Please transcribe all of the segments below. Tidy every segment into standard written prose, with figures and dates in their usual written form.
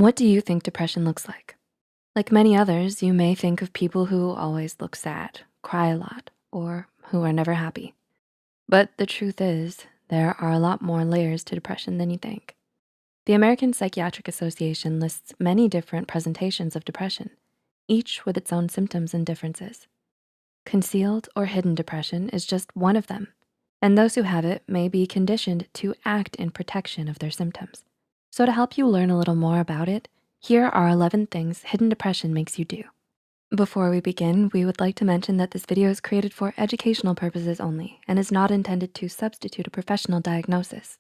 What do you think depression looks like? Like many others, you may think of people who always look sad, cry a lot, or who are never happy. But the truth is, there are a lot more layers to depression than you think. The American Psychiatric Association lists many different presentations of depression, each with its own symptoms and differences. Concealed or hidden depression is just one of them, and those who have it may be conditioned to act in protection of their symptoms. So to help you learn a little more about it, here are 11 things hidden depression makes you do. Before we begin, we would like to mention that this video is created for educational purposes only and is not intended to substitute a professional diagnosis.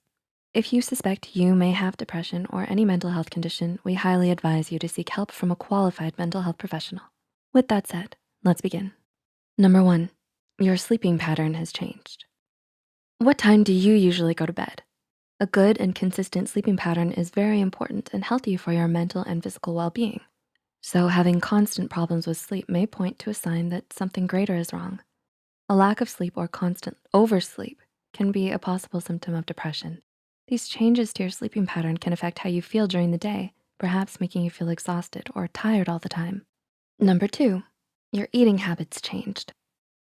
If you suspect you may have depression or any mental health condition, we highly advise you to seek help from a qualified mental health professional. With that said, let's begin. Number 1, your sleeping pattern has changed. What time do you usually go to bed? A good and consistent sleeping pattern is very important and healthy for your mental and physical well-being. So having constant problems with sleep may point to a sign that something greater is wrong. A lack of sleep or constant oversleep can be a possible symptom of depression. These changes to your sleeping pattern can affect how you feel during the day, perhaps making you feel exhausted or tired all the time. Number 2, your eating habits changed.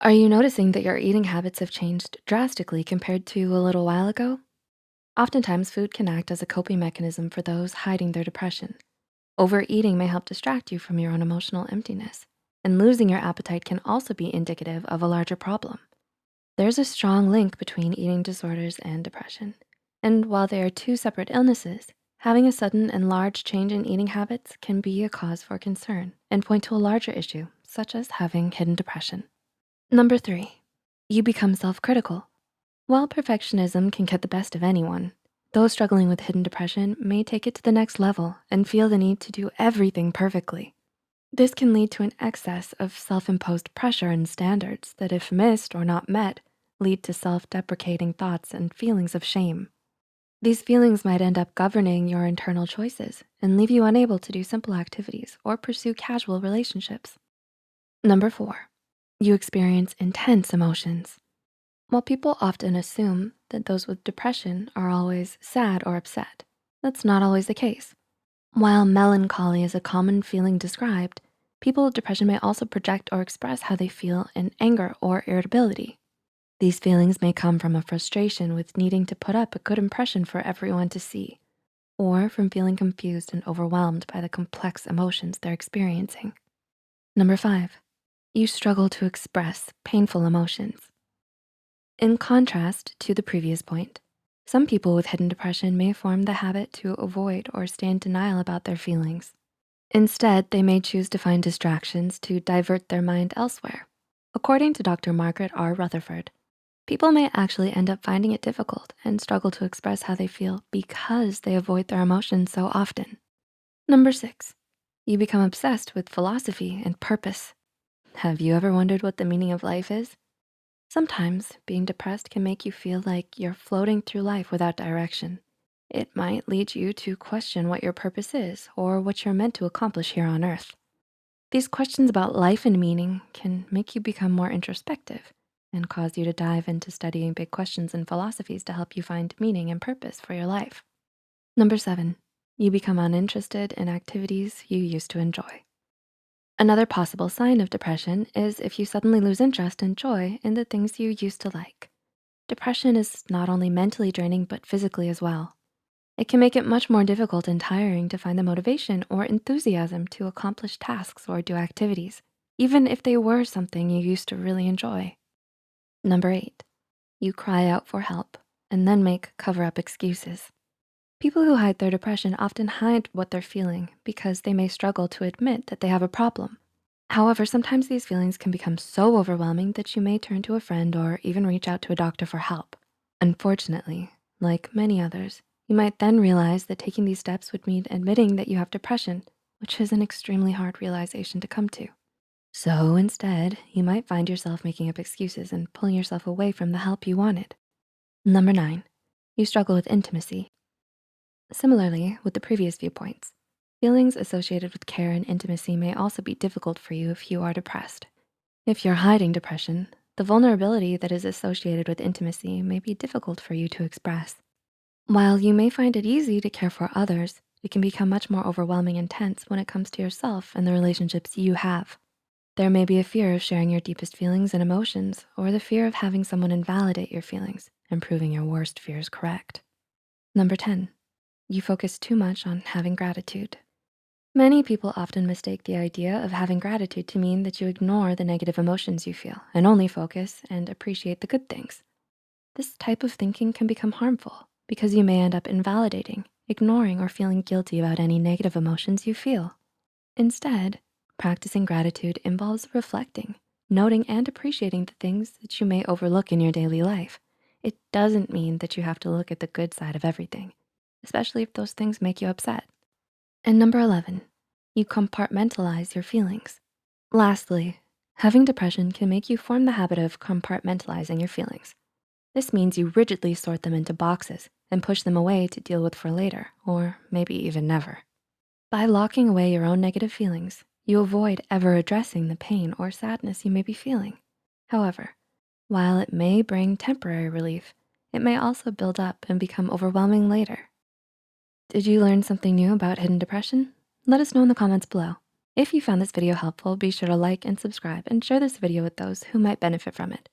Are you noticing that your eating habits have changed drastically compared to a little while ago? Oftentimes, food can act as a coping mechanism for those hiding their depression. Overeating may help distract you from your own emotional emptiness, and losing your appetite can also be indicative of a larger problem. There's a strong link between eating disorders and depression. And while they are two separate illnesses, having a sudden and large change in eating habits can be a cause for concern and point to a larger issue, such as having hidden depression. Number 3, you become self-critical. While perfectionism can get the best of anyone, those struggling with hidden depression may take it to the next level and feel the need to do everything perfectly. This can lead to an excess of self-imposed pressure and standards that, if missed or not met, lead to self-deprecating thoughts and feelings of shame. These feelings might end up governing your internal choices and leave you unable to do simple activities or pursue casual relationships. Number 4, you experience intense emotions. While people often assume that those with depression are always sad or upset, that's not always the case. While melancholy is a common feeling described, people with depression may also project or express how they feel in anger or irritability. These feelings may come from a frustration with needing to put up a good impression for everyone to see, or from feeling confused and overwhelmed by the complex emotions they're experiencing. Number 5, you struggle to express painful emotions. In contrast to the previous point, some people with hidden depression may form the habit to avoid or stay in denial about their feelings. Instead, they may choose to find distractions to divert their mind elsewhere. According to Dr. Margaret R. Rutherford, people may actually end up finding it difficult and struggle to express how they feel because they avoid their emotions so often. Number 6, you become obsessed with philosophy and purpose. Have you ever wondered what the meaning of life is? Sometimes being depressed can make you feel like you're floating through life without direction. It might lead you to question what your purpose is or what you're meant to accomplish here on earth. These questions about life and meaning can make you become more introspective and cause you to dive into studying big questions and philosophies to help you find meaning and purpose for your life. Number 7, you become uninterested in activities you used to enjoy. Another possible sign of depression is if you suddenly lose interest and joy in the things you used to like. Depression is not only mentally draining, but physically as well. It can make it much more difficult and tiring to find the motivation or enthusiasm to accomplish tasks or do activities, even if they were something you used to really enjoy. Number 8, you cry out for help and then make cover-up excuses. People who hide their depression often hide what they're feeling because they may struggle to admit that they have a problem. However, sometimes these feelings can become so overwhelming that you may turn to a friend or even reach out to a doctor for help. Unfortunately, like many others, you might then realize that taking these steps would mean admitting that you have depression, which is an extremely hard realization to come to. So instead, you might find yourself making up excuses and pulling yourself away from the help you wanted. Number 9, you struggle with intimacy. Similarly, with the previous viewpoints, feelings associated with care and intimacy may also be difficult for you if you are depressed. If you're hiding depression, the vulnerability that is associated with intimacy may be difficult for you to express. While you may find it easy to care for others, It can become much more overwhelming and tense when it comes to yourself and the relationships you have. There may be a fear of sharing your deepest feelings and emotions, or the fear of having someone invalidate your feelings and proving your worst fears correct. Number 10, you focus too much on having gratitude. Many people often mistake the idea of having gratitude to mean that you ignore the negative emotions you feel and only focus and appreciate the good things. This type of thinking can become harmful because you may end up invalidating, ignoring, or feeling guilty about any negative emotions you feel. Instead, practicing gratitude involves reflecting, noting, and appreciating the things that you may overlook in your daily life. It doesn't mean that you have to look at the good side of everything, especially if those things make you upset. And number 11, you compartmentalize your feelings. Lastly, having depression can make you form the habit of compartmentalizing your feelings. This means you rigidly sort them into boxes and push them away to deal with for later, or maybe even never. By locking away your own negative feelings, you avoid ever addressing the pain or sadness you may be feeling. However, while it may bring temporary relief, it may also build up and become overwhelming later. Did you learn something new about hidden depression? Let us know in the comments below. If you found this video helpful, be sure to like and subscribe and share this video with those who might benefit from it.